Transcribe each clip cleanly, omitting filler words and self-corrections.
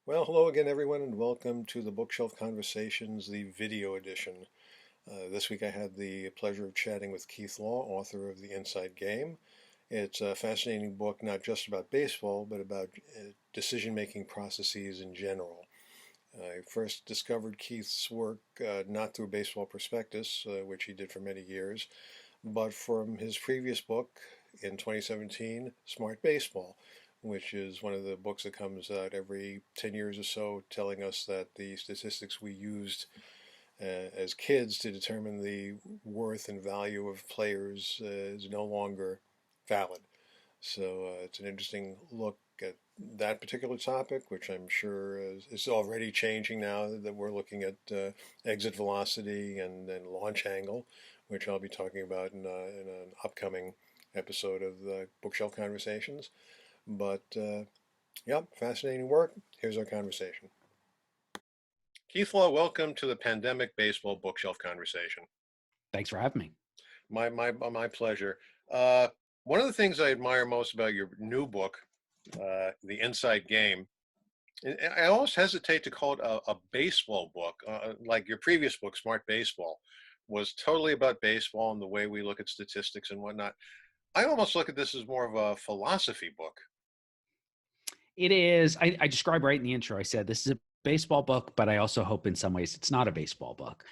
Well, hello again, everyone, and welcome to the Bookshelf Conversations, the video edition. This week I had the pleasure of chatting with Keith Law, author of The Inside Game. It's a fascinating book, not just about baseball, but about decision-making processes in general. I first discovered Keith's work not through Baseball Prospectus, which he did for many years, but from his previous book in 2017, Smart Baseball, which is one of the books that comes out every 10 years or so, telling us that the statistics we used as kids to determine the worth and value of players is no longer valid. So it's an interesting look at that particular topic, which I'm sure is already changing now that we're looking at exit velocity and launch angle, which I'll be talking about in an upcoming episode of the Bookshelf Conversations. But yeah, fascinating work. Here's our conversation. Keith Law, welcome to the Pandemic Baseball Bookshelf Conversation. Thanks for having me. My pleasure. Uh, One of the things I admire most about your new book, The Inside Game, I almost hesitate to call it a baseball book, like your previous book, Smart Baseball, was totally about baseball and the way we look at statistics and whatnot. I almost look at this as more of a philosophy book. It is, I described right in the intro, I said, this is a baseball book, but I also hope in some ways it's not a baseball book.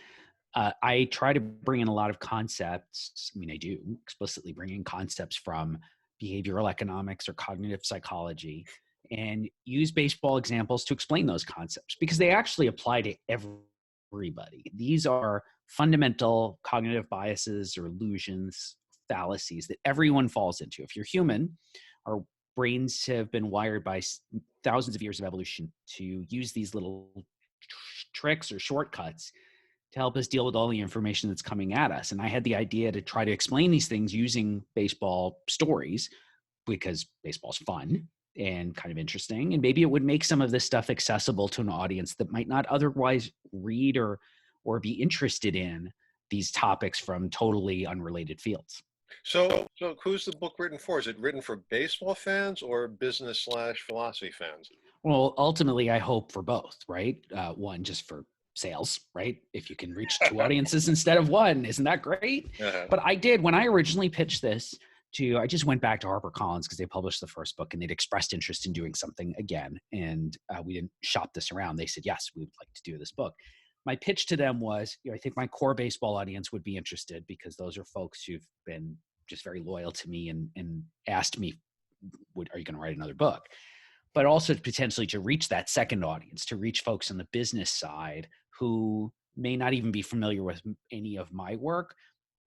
I try to bring in a lot of concepts. I mean, I do explicitly bring in concepts from behavioral economics or cognitive psychology and use baseball examples to explain those concepts because they actually apply to everybody. These are fundamental cognitive biases or illusions, fallacies that everyone falls into. If you're human, our brains have been wired by thousands of years of evolution to use these little tricks or shortcuts to help us deal with all the information that's coming at us. And I had the idea to try to explain these things using baseball stories because baseball's fun and kind of interesting. And maybe it would make some of this stuff accessible to an audience that might not otherwise read or be interested in these topics from totally unrelated fields. So who's the book written for? Is it written for baseball fans or business/philosophy fans? Well, ultimately, I hope for both, right? One, just for sales, right? If you can reach two audiences instead of one, isn't that great? Uh-huh. But I did, when I originally pitched this I just went back to HarperCollins because they published the first book and they'd expressed interest in doing something again. And we didn't shop this around. They said, yes, we would like to do this book. My pitch to them was, I think my core baseball audience would be interested because those are folks who've been just very loyal to me and asked me, are you going to write another book? But also potentially to reach that second audience, to reach folks on the business side who may not even be familiar with any of my work,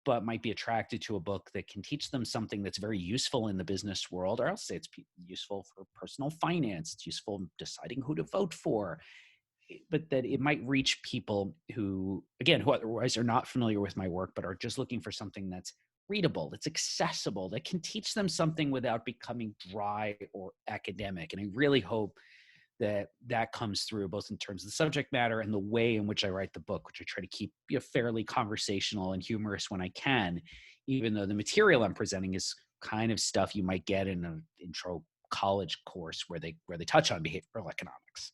but might be attracted to a book that can teach them something that's very useful in the business world, or I'll say it's useful for personal finance, it's useful in deciding who to vote for, but that it might reach people who, again, who otherwise are not familiar with my work, but are just looking for something that's readable, that's accessible, that can teach them something without becoming dry or academic. And I really hope that that comes through both in terms of the subject matter and the way in which I write the book, which I try to keep fairly conversational and humorous when I can, even though the material I'm presenting is kind of stuff you might get in an intro college course where they touch on behavioral economics.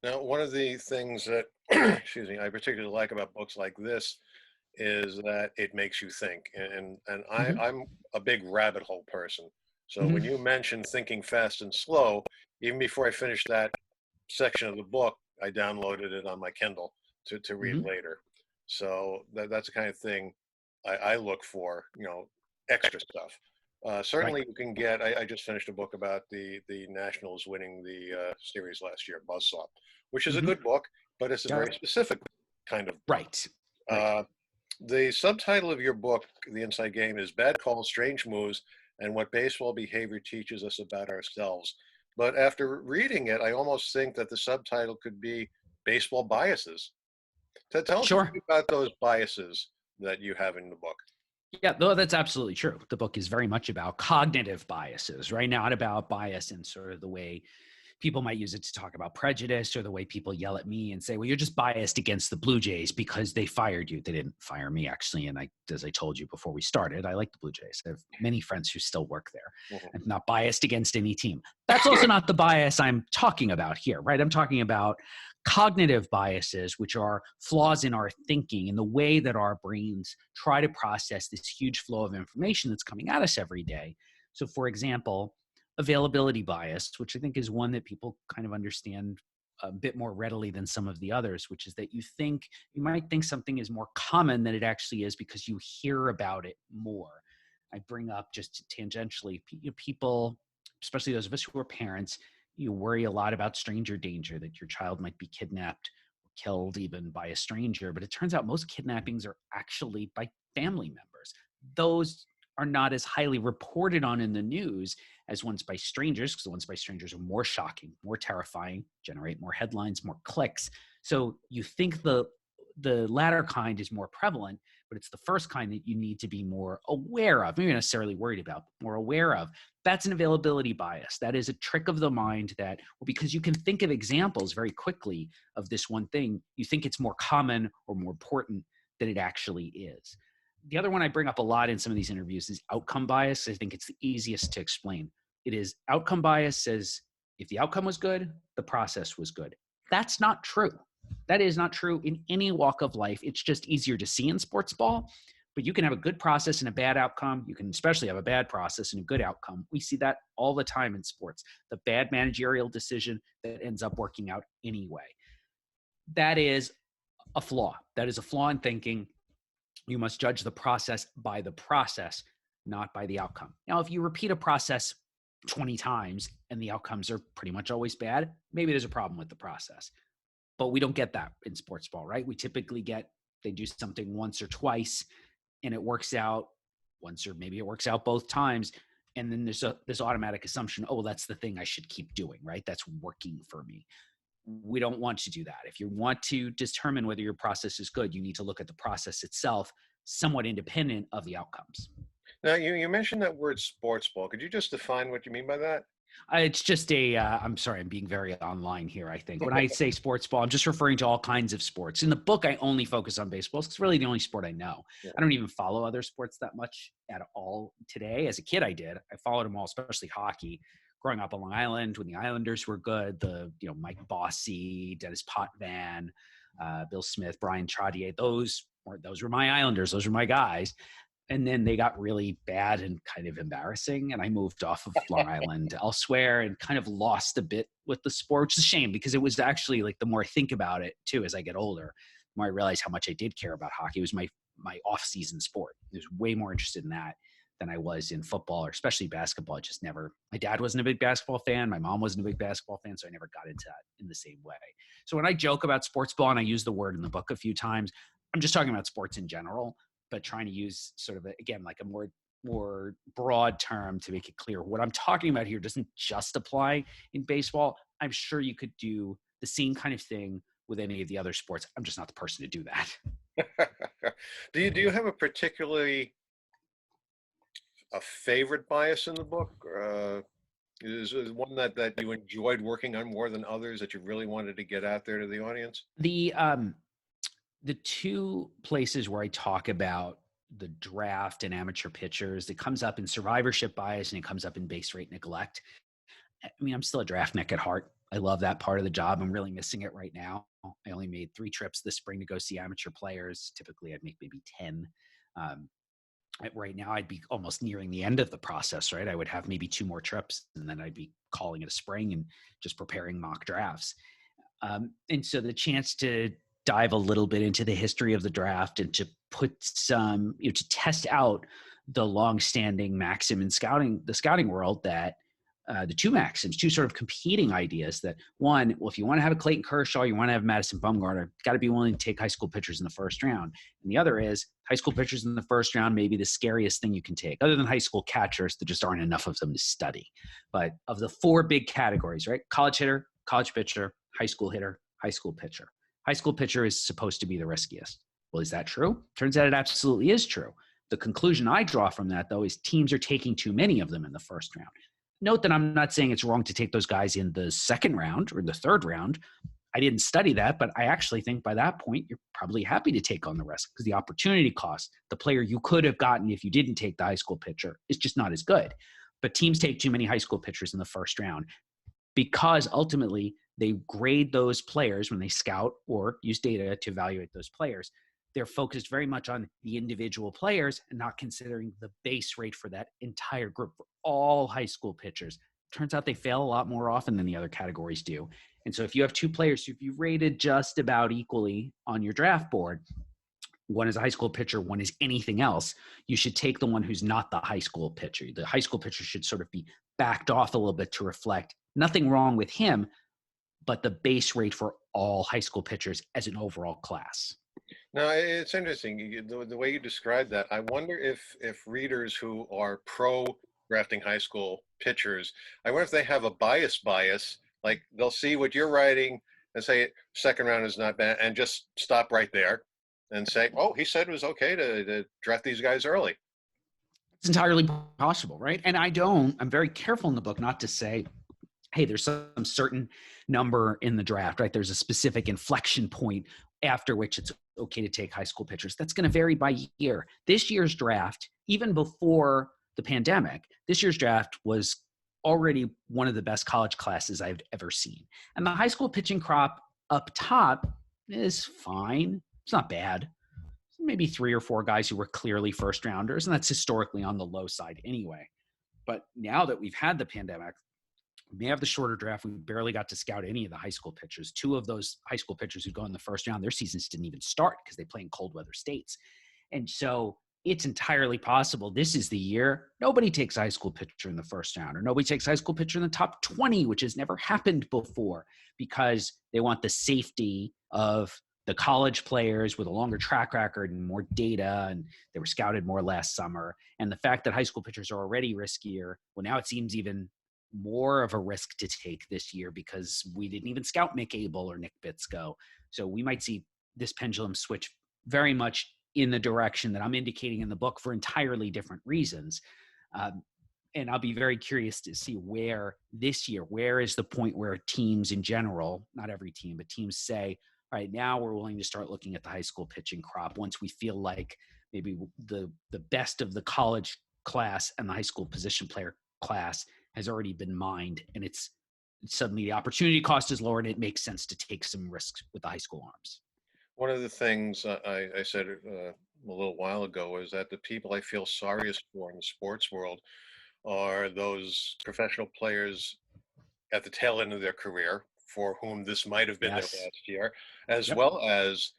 Now, one of the things that, excuse me, I particularly like about books like this is that it makes you think. Mm-hmm. I'm a big rabbit hole person. So when Mm-hmm. you mentioned thinking fast and slow, even before I finished that section of the book, I downloaded it on my Kindle to read Mm-hmm. later. So that's the kind of thing I look for, extra stuff. Right. Certainly, you can get. I just finished a book about the Nationals winning the series last year, Buzzsaw, which is a Mm-hmm. good book, but it's a very Yep. specific kind of book. Right. Right. Uh, the subtitle of your book, The Inside Game, is Bad Calls, Strange Moves, and What Baseball Behavior Teaches Us About Ourselves. But after reading it, I almost think that the subtitle could be Baseball Biases. Tell us a Sure. bit about those biases that you have in the book. Yeah, no, that's absolutely true. The book is very much about cognitive biases, right? Not about bias in sort of the way People might use it to talk about prejudice or the way people yell at me and say, well, you're just biased against the Blue Jays because they fired you. They didn't fire me, actually. And as I told you before we started, I like the Blue Jays. I have many friends who still work there. Mhm. I'm not biased against any team. That's also not the bias I'm talking about here, right? I'm talking about cognitive biases, which are flaws in our thinking and the way that our brains try to process this huge flow of information that's coming at us every day. So, for example, availability bias, which I think is one that people kind of understand a bit more readily than some of the others, which is that you might think something is more common than it actually is because you hear about it more. I bring up just tangentially, people, especially those of us who are parents, you worry a lot about stranger danger, that your child might be kidnapped or killed even by a stranger. But it turns out most kidnappings are actually by family members. Those are not as highly reported on in the news as ones by strangers, because the ones by strangers are more shocking, more terrifying, generate more headlines, more clicks. So you think the latter kind is more prevalent, but it's the first kind that you need to be more aware of, maybe not necessarily worried about, but more aware of. That's an availability bias. That is a trick of the mind that, well, because you can think of examples very quickly of this one thing, you think it's more common or more important than it actually is. The other one I bring up a lot in some of these interviews is outcome bias. I think it's the easiest to explain. It is outcome bias says if the outcome was good, the process was good. That's not true. That is not true in any walk of life. It's just easier to see in sports ball, but you can have a good process and a bad outcome. You can especially have a bad process and a good outcome. We see that all the time in sports. The bad managerial decision that ends up working out anyway. That is a flaw. That is a flaw in thinking. You must judge the process by the process, not by the outcome. Now, if you repeat a process 20 times and the outcomes are pretty much always bad, maybe there's a problem with the process. But we don't get that in sports ball, right? We typically get they do something once or twice and it works out once, or maybe it works out both times. And then there's this automatic assumption, oh, well, that's the thing I should keep doing, right? That's working for me. We don't want to do that. If you want to determine whether your process is good, you need to look at the process itself, somewhat independent of the outcomes. Now, you mentioned that word sports ball. Could you just define what you mean by that? It's just I'm sorry, I'm being very online here, I think. When I say sports ball, I'm just referring to all kinds of sports. In the book, I only focus on baseball. It's really the only sport I know. Yeah. I don't even follow other sports that much at all today. As a kid, I did. I followed them all, especially hockey. Growing up on Long Island, when the Islanders were good, Mike Bossy, Dennis Potvin, Bill Smith, Brian Trottier, those were my Islanders. Those were my guys. And then they got really bad and kind of embarrassing. And I moved off of Long Island elsewhere and kind of lost a bit with the sport, which is a shame because it was actually like the more I think about it too, as I get older, the more I realize how much I did care about hockey. It was my off-season sport. I was way more interested in that than I was in football or especially basketball. My dad wasn't a big basketball fan. My mom wasn't a big basketball fan. So I never got into that in the same way. So when I joke about sports ball, and I use the word in the book a few times, I'm just talking about sports in general, but trying to use sort of like a more broad term to make it clear. What I'm talking about here doesn't just apply in baseball. I'm sure you could do the same kind of thing with any of the other sports. I'm just not the person to do that. Do you have a favorite bias in the book? Is one that you enjoyed working on more than others that you really wanted to get out there to the audience? The two places where I talk about the draft and amateur pitchers, it comes up in survivorship bias and it comes up in base rate neglect. I mean, I'm still a draft neck at heart. I love that part of the job. I'm really missing it right now. I only made 3 trips this spring to go see amateur players. Typically, I'd make maybe 10. Right now, I'd be almost nearing the end of the process, right? I would have maybe 2 more trips, and then I'd be calling it a spring and just preparing mock drafts. And so the chance to dive a little bit into the history of the draft and to put some, to test out the longstanding maxim in the scouting world that the 2 maxims, 2 sort of competing ideas that one, well, if you want to have a Clayton Kershaw, you want to have Madison Bumgarner, got to be willing to take high school pitchers in the first round. And the other is high school pitchers in the first round may be the scariest thing you can take, other than high school catchers. There just aren't enough of them to study. But of the 4 big categories, right? College hitter, college pitcher, high school hitter, high school pitcher. High school pitcher is supposed to be the riskiest. Well, is that true? Turns out it absolutely is true. The conclusion I draw from that, though, is teams are taking too many of them in the first round. note that I'm not saying it's wrong to take those guys in the second round or the third round. I didn't study that, but I actually think by that point, you're probably happy to take on the risk because the opportunity cost, the player you could have gotten if you didn't take the high school pitcher, is just not as good. But teams take too many high school pitchers in the first round because ultimately they grade those players when they scout or use data to evaluate those players. They're focused very much on the individual players and not considering the base rate for that entire group for all high school pitchers. Turns out they fail a lot more often than the other categories do. And so if you have two players, if you rated just about equally on your draft board, one is a high school pitcher, one is anything else, you should take the one who's not the high school pitcher. The high school pitcher should sort of be backed off a little bit to reflect nothing wrong with him, but the base rate for all high school pitchers as an overall class. Now, it's interesting the way you described that. I wonder if readers who are pro drafting high school pitchers, I wonder if they have a bias, like they'll see what you're writing and say second round is not bad, and just stop right there and say, oh, he said it was okay to draft these guys early. It's entirely possible, right? And I'm very careful in the book not to say, hey, there's some certain number in the draft, right? There's a specific inflection point after which it's okay to take high school pitchers. That's going to vary by year. This year's draft, even before the pandemic, this year's draft was already one of the best college classes I've ever seen. And the high school pitching crop up top is fine. It's not bad. Maybe 3 or 4 guys who were clearly first rounders, and that's historically on the low side anyway. But now that we've had the pandemic, we may have the shorter draft. We barely got to scout any of the high school pitchers. 2 of those high school pitchers who go in the first round, their seasons didn't even start because they play in cold weather states. And so it's entirely possible this is the year nobody takes a high school pitcher in the first round, or nobody takes a high school pitcher in the top 20, which has never happened before, because they want the safety of the college players with a longer track record and more data, and they were scouted more last summer. And the fact that high school pitchers are already riskier, well, now it seems even more of a risk to take this year because we didn't even scout Mick Abel or Nick Bitsko. So we might see this pendulum switch very much in the direction that I'm indicating in the book for entirely different reasons. And I'll be very curious to see where this year, where is the point where teams in general, not every team, but teams say, all right, now we're willing to start looking at the high school pitching crop once we feel like maybe the best of the college class and the high school position player class has already been mined, and it's suddenly the opportunity cost is lower and it makes sense to take some risks with the high school arms. One of the things I said a little while ago is that the people I feel sorriest for in the sports world are those professional players at the tail end of their career for whom this might have been their Yes. last year, as Yep. well as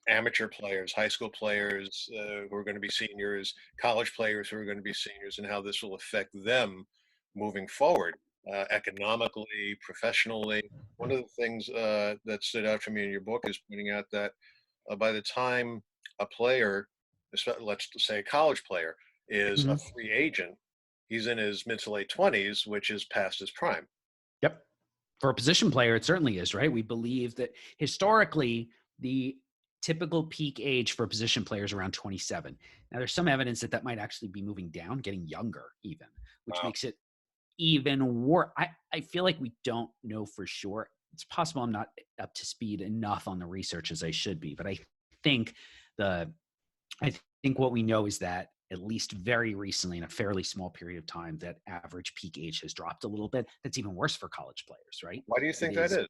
amateur players, high school players who are going to be seniors, college players who are going to be seniors, and how this will affect them moving forward, economically, professionally. One of the things that stood out for me in your book is pointing out that by the time a player, let's say a college player, is a Mhm. free agent, he's in his mid to late 20s, which is past his prime. Yep. For a position player, it certainly is, right? We believe that historically, the typical peak age for a position player is around 27. Now, there's some evidence that that might actually be moving down, getting younger even, which Wow. makes it even worse. I feel like we don't know for sure. It's possible I'm not up to speed enough on the research as I should be, but think the I think what we know is that at least very recently, in a fairly small period of time, that average peak age has dropped a little bit. That's even worse for college players, right? Why do you It think that is. is?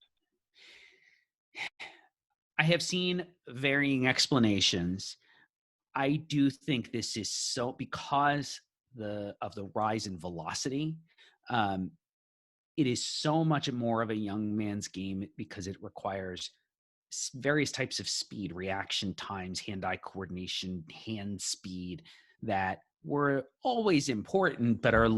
I have seen varying explanations. I do think this is so because the rise in velocity. Um, it is so much more of a young man's game because it requires various types of speed, reaction times, hand-eye coordination, hand speed that were always important, but are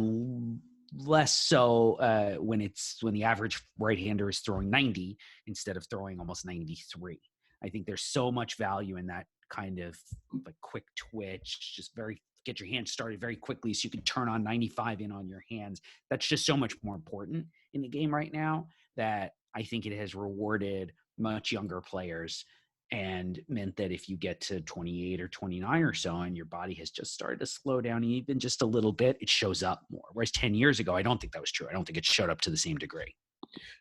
less so when the average right-hander is throwing 90 instead of throwing almost 93. I think there's so much value in that kind of like quick twitch, just very get your hand started very quickly so you can turn on 95 in on your hands. That's just so much more important in the game right now that I think it has rewarded much younger players. and meant that if you get to 28 or 29 or so and your body has just started to slow down even just a little bit, it shows up more. Whereas 10 years ago, I don't think that was true. I don't think it showed up to the same degree.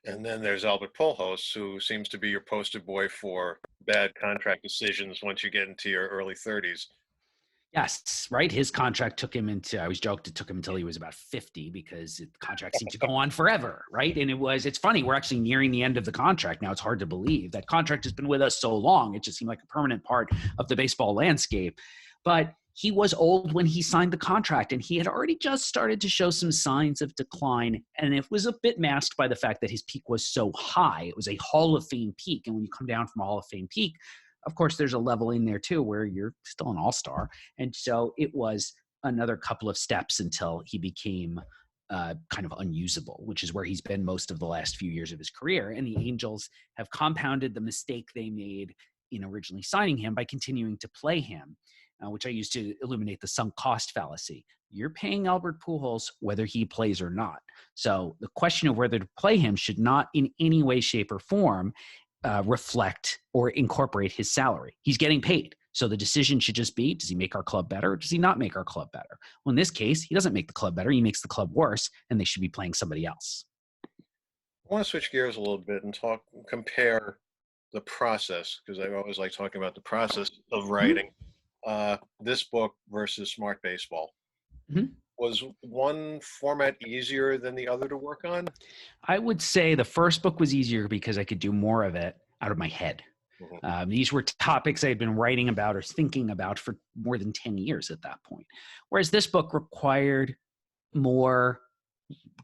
And then there's Albert Pujols, who seems to be your poster boy for bad contract decisions once you get into your early 30s. Yes, right. His contract took him into, I was joked, it took him until he was about 50 because the contract seemed to go on forever. Right. And it's funny. We're actually nearing the end of the contract now. It's hard to believe that contract has been with us so long. It just seemed like a permanent part of the baseball landscape. But he was old when he signed the contract, and he had already just started to show some signs of decline. And it was a bit masked by the fact that his peak was so high. It was a Hall of Fame peak. And when you come down from a Hall of Fame peak, of course, there's a level in there too where you're still an all-star. And so it was another couple of steps until he became kind of unusable, which is where he's been most of the last few years of his career. And the Angels have compounded the mistake they made in originally signing him by continuing to play him, which I used to illuminate the sunk cost fallacy. You're paying Albert Pujols whether he plays or not. So the question of whether to play him should not in any way, shape, or form reflect or incorporate his salary. He's getting paid. So the decision should just be, does he make our club better or does he not make our club better? Well, in this case, he doesn't make the club better. He makes the club worse, and they should be playing somebody else. I want to switch gears a little bit and compare the process, because I always like talking about the process of writing. This book versus Smart Baseball. Mm-hmm. Was one format easier than the other to work on? I would say the first book was easier because I could do more of it out of my head. Mm-hmm. These were topics I had been writing about or thinking about for more than 10 years at that point. Whereas this book required more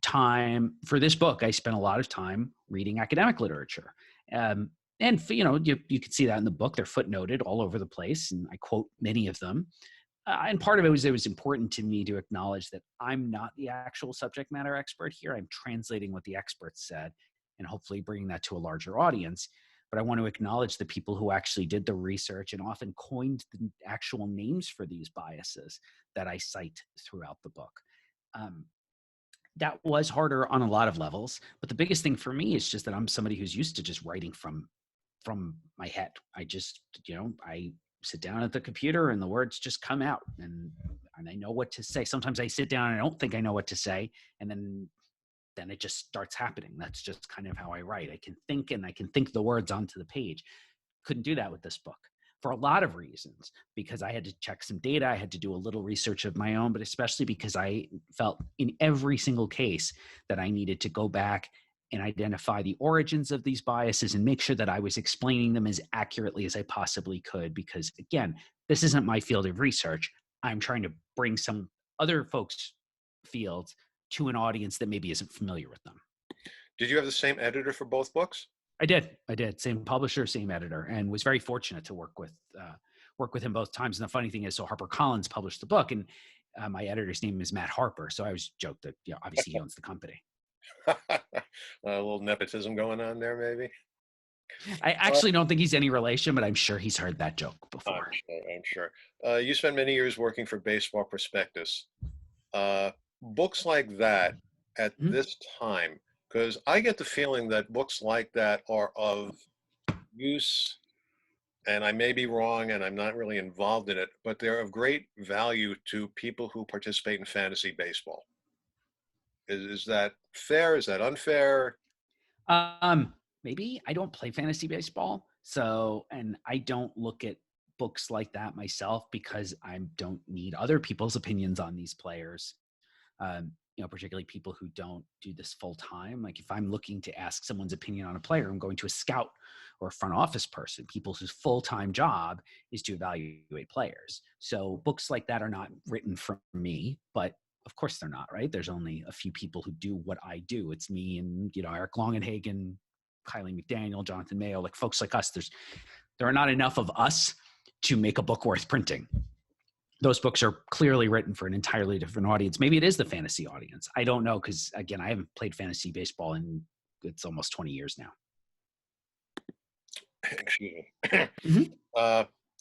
time. For this book, I spent a lot of time reading academic literature. And you can see that in the book. They're footnoted all over the place, and I quote many of them. And part of it was important to me to acknowledge that I'm not the actual subject matter expert here. I'm translating what the experts said and hopefully bringing that to a larger audience. But I want to acknowledge the people who actually did the research and often coined the actual names for these biases that I cite throughout the book. That was harder on a lot of levels. But the biggest thing for me is just that I'm somebody who's used to just writing from my head. I just, I sit down at the computer and the words just come out, and I know what to say. Sometimes I sit down and I don't think I know what to say, and then it just starts happening. That's just kind of how I write. I can think the words onto the page. Couldn't do that with this book for a lot of reasons, because I had to check some data. I had to do a little research of my own, but especially because I felt in every single case that I needed to go back and identify the origins of these biases and make sure that I was explaining them as accurately as I possibly could. Because again, this isn't my field of research. I'm trying to bring some other folks' fields to an audience that maybe isn't familiar with them. Did you have the same editor for both books? I did. Same publisher, same editor, and was very fortunate to work with him both times. And the funny thing is, so HarperCollins published the book, and my editor's name is Matt Harper. So I always joke that, obviously he owns the company. A little nepotism going on there, maybe. I actually don't think he's any relation, but I'm sure he's heard that joke before. I'm sure. You spent many years working for Baseball Prospectus. Books like that at this time, because I get the feeling that books like that are of use, and I may be wrong and I'm not really involved in it, but they're of great value to people who participate in fantasy baseball. Is that fair? Is that unfair? Maybe. I don't play fantasy baseball, and I don't look at books like that myself because I don't need other people's opinions on these players. Particularly people who don't do this full time. Like if I'm looking to ask someone's opinion on a player, I'm going to a scout or a front office person, people whose full-time job is to evaluate players. So books like that are not written for me, but of course they're not, right? There's only a few people who do what I do. It's me and, Eric Longenhagen, Kylie McDaniel, Jonathan Mayo, like folks like us. There are not enough of us to make a book worth printing. Those books are clearly written for an entirely different audience. Maybe it is the fantasy audience. I don't know, because again, I haven't played fantasy baseball in it's almost 20 years now. Excuse me.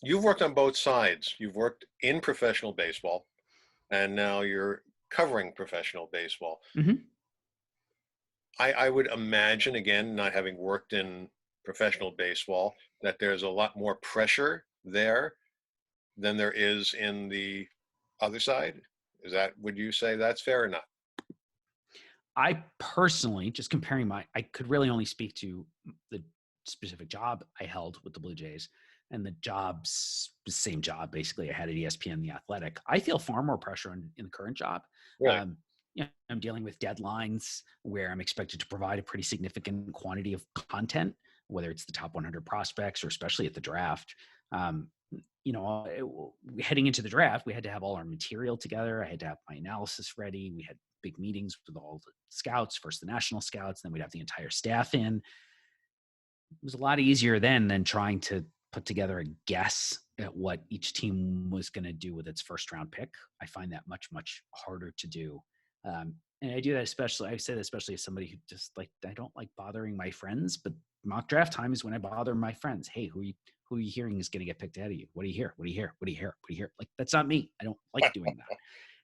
You've worked on both sides. You've worked in professional baseball, and now you're covering professional baseball. I would imagine, again, not having worked in professional baseball, that there's a lot more pressure there than there is in the other side? Would you say that's fair or not? I personally, just comparing I could really only speak to the specific job I held with the Blue Jays, and the same job basically I had at ESPN, The Athletic. I feel far more pressure in the current job. Really? Um, I'm dealing with deadlines where I'm expected to provide a pretty significant quantity of content, whether it's the top 100 prospects or especially at the draft. Um, Heading into the draft, we had to have all our material together. I had to have my analysis ready. We had big meetings with all the scouts, first the national scouts, then we'd have the entire staff in. It was a lot easier then than trying to put together a guess at what each team was going to do with its first round pick. I find that much, much harder to do. And I do that especially, I say that especially as somebody who just like, I don't like bothering my friends, but mock draft time is when I bother my friends. Hey, who are you hearing is going to get picked ahead of you? What do you hear? What do you hear? What do you hear? What do you hear? Like, that's not me. I don't like doing that.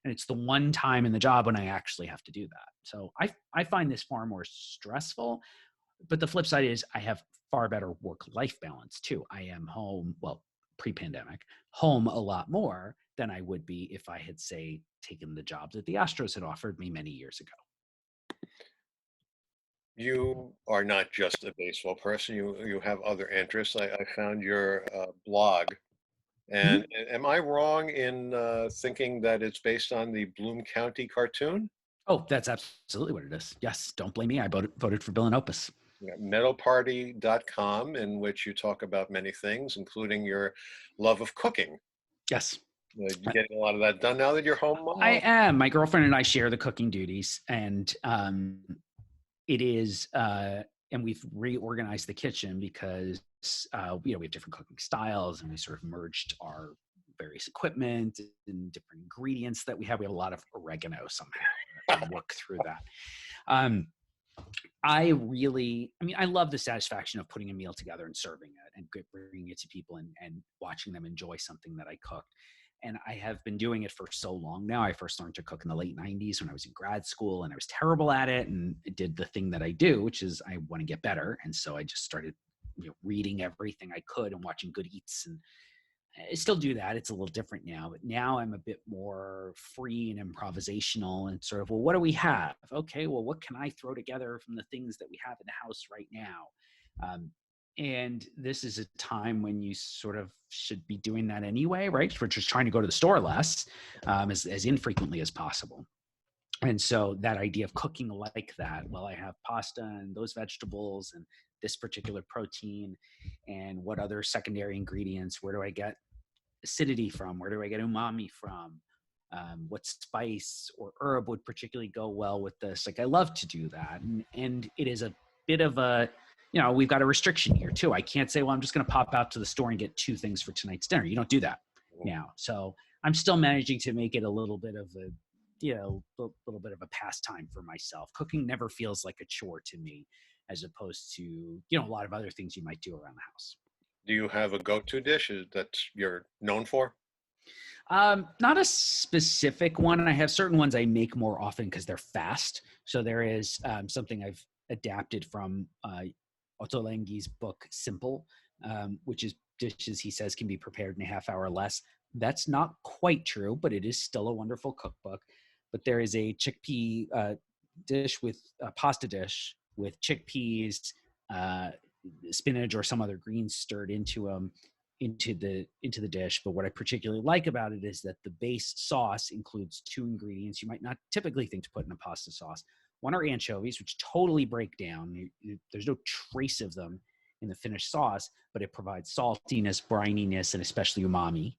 And it's the one time in the job when I actually have to do that. So I find this far more stressful. But the flip side is I have far better work-life balance too. I am home, well, pre-pandemic, home a lot more than I would be if I had, say, taken the job that the Astros had offered me many years ago. You are not just a baseball person. You have other interests. I found your blog, and Mhm. am I wrong in thinking that it's based on the Bloom County cartoon? Oh, that's absolutely what it is. Yes, don't blame me. I voted for Bill and Opus. Yeah, meadowparty.com, in which you talk about many things, including your love of cooking. Yes, You getting a lot of that done now that you're home I mom? am. My girlfriend and I share the cooking duties, and it is and we've reorganized the kitchen because we have different cooking styles, and we sort of merged our various equipment and different ingredients that we have a lot of oregano somehow. We have to work through that. um, I love the satisfaction of putting a meal together and serving it and bringing it to people and watching them enjoy something that I cooked. And I have been doing it for so long now. I first learned to cook in the late 90s when I was in grad school, and I was terrible at it, and did the thing that I do, which is I want to get better. And so I just started reading everything I could and watching Good Eats, and I still do that. It's a little different now, but now I'm a bit more free and improvisational and sort of, well, what do we have? Okay, well, what can I throw together from the things that we have in the house right now? Um, and this is a time when you sort of should be doing that anyway, right? We're just trying to go to the store less, as infrequently as possible. And so that idea of cooking like that, well, I have pasta and those vegetables and this particular protein, and what other secondary ingredients, where do I get acidity from? Where do I get umami from? What spice or herb would particularly go well with this? Like, I love to do that. And it is a bit of a, we've got a restriction here too. I can't say, well, I'm just going to pop out to the store and get 2 things for tonight's dinner. You don't do that now. So I'm still managing to make it a little bit of a, little bit of a pastime for myself. Cooking never feels like a chore to me, as opposed to, a lot of other things you might do around the house. Do you have a go-to dish that you're known for? Not a specific one. I have certain ones I make more often because they're fast. So there is something I've adapted from Ottolenghi's book, Simple, which is dishes he says can be prepared in a half hour or less. That's not quite true, but it is still a wonderful cookbook. But there is a chickpea dish with a pasta dish with chickpeas, uh, spinach, or some other greens stirred into the dish. But what I particularly like about it is that the base sauce includes 2 ingredients you might not typically think to put in a pasta sauce. One are anchovies, which totally break down. There's no trace of them in the finished sauce, but it provides saltiness, brininess, and especially umami.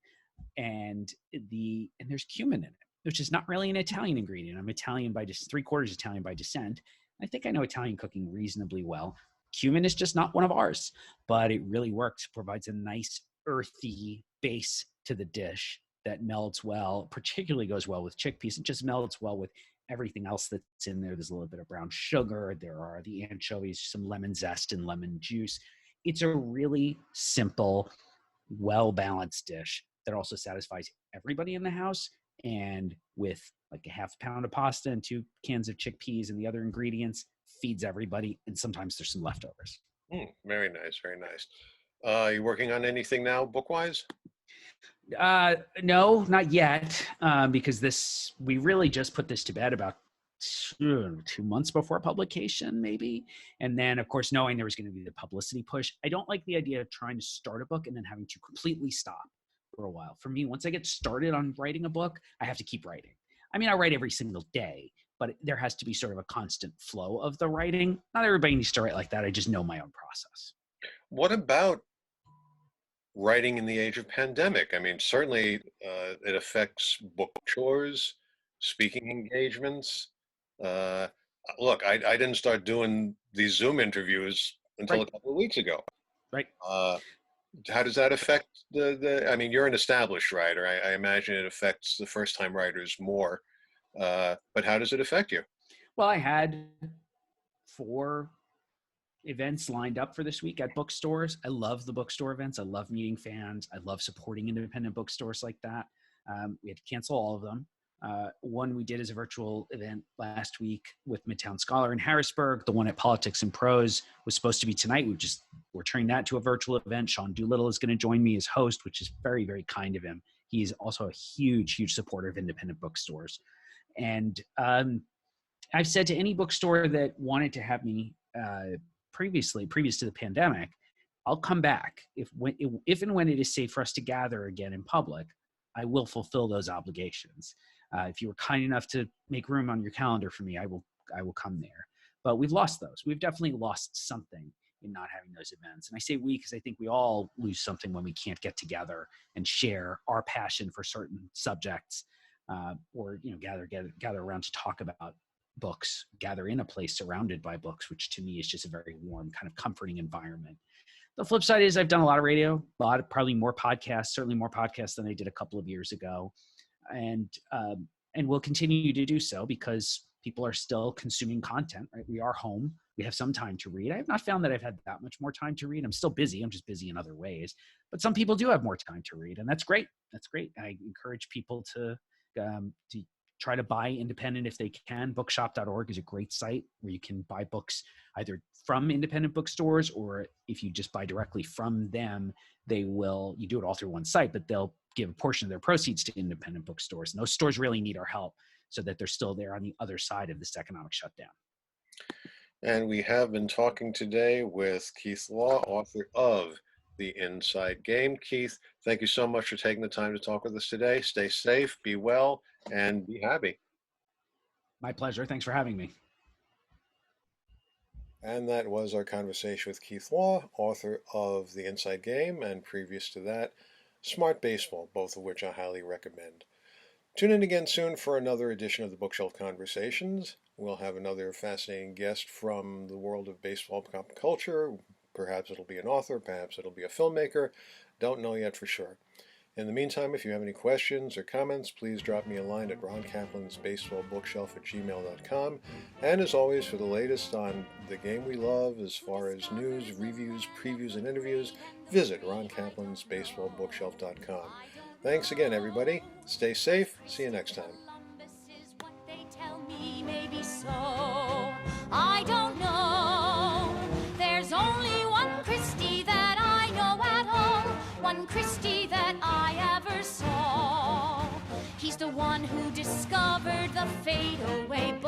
And there's cumin in it, which is not really an Italian ingredient. I'm Italian by just 3/4 Italian by descent. I think I know Italian cooking reasonably well. Cumin is just not one of ours, but it really works. It provides a nice earthy base to the dish that melds well, particularly goes well with chickpeas. It just melds well with everything else that's in there. There's a little bit of brown sugar. There are the anchovies, some lemon zest and lemon juice. It's a really simple, well-balanced dish that also satisfies everybody in the house. And with like a half pound of pasta and 2 cans of chickpeas and the other ingredients, feeds everybody. And sometimes there's some leftovers. Very nice, very nice. You working on anything now, book-wise? No, not yet, because we really just put this to bed about 2 months before publication, maybe. And then, of course, knowing there was going to be the publicity push, I don't like the idea of trying to start a book and then having to completely stop for a while. For me, once I get started on writing a book, I have to keep writing. I mean, I write every single day, but there has to be sort of a constant flow of the writing. Not everybody needs to write like that. I just know my own process. What about writing in the age of pandemic? I mean, certainly it affects book chores, speaking engagements. Uh, Look, I didn't start doing these Zoom interviews until a Right, couple of weeks ago. right. Uh, how does that affect I mean, you're an established writer. I imagine it affects the first-time writers more. But how does it affect you? Well, I had 4 events lined up for this week at bookstores. I love the bookstore events. I love meeting fans. I love supporting independent bookstores like that. We had to cancel all of them. One we did as a virtual event last week with Midtown Scholar in Harrisburg. The one at Politics and Prose was supposed to be tonight. We're turning that to a virtual event. Sean Doolittle is going to join me as host, which is very, very kind of him. He's also a huge, huge supporter of independent bookstores. And I've said to any bookstore that wanted to have me previous to the pandemic, I'll come back if and when it is safe for us to gather again in public. I will fulfill those obligations. If you were kind enough to make room on your calendar for me, I will come there. But we've lost those. We've definitely lost something in not having those events. And I say we because I think we all lose something when we can't get together and share our passion for certain subjects, or gather around to talk about books, gather in a place surrounded by books, which to me is just a very warm, kind of comforting environment. The flip side is I've done a lot of radio, probably more podcasts, certainly more podcasts than I did a couple of years ago. And will continue to do so because people are still consuming content, right? We are home. We have some time to read. I have not found that I've had that much more time to read. I'm still busy. I'm just busy in other ways. But some people do have more time to read, and that's great. That's great. I encourage people to try to buy independent if they can. Bookshop.org is a great site where you can buy books either from independent bookstores, or if you just buy directly from them, you do it all through one site, but they'll give a portion of their proceeds to independent bookstores. And those stores really need our help so that they're still there on the other side of this economic shutdown. And we have been talking today with Keith Law, author of The Inside Game. Keith, thank you so much for taking the time to talk with us today. Stay safe, be well, and be happy. My pleasure. Thanks for having me. And that was our conversation with Keith Law, author of The Inside Game, and previous to that, Smart Baseball, both of which I highly recommend. Tune in again soon for another edition of the Bookshelf Conversations. We'll have another fascinating guest from the world of baseball pop culture. Perhaps it'll be an author, perhaps it'll be a filmmaker. Don't know yet for sure. In the meantime, if you have any questions or comments, please drop me a line at Ron Kaplan's baseballbookshelf@gmail.com. And as always, for the latest on the game we love, as far as news, reviews, previews, and interviews, visit Ron Kaplan's baseballbookshelf.com. Thanks again, everybody. Stay safe. See you next time. I don't know. There's only one Christie that I know at all. One Christie that I ever saw. He's the one who discovered the fadeaway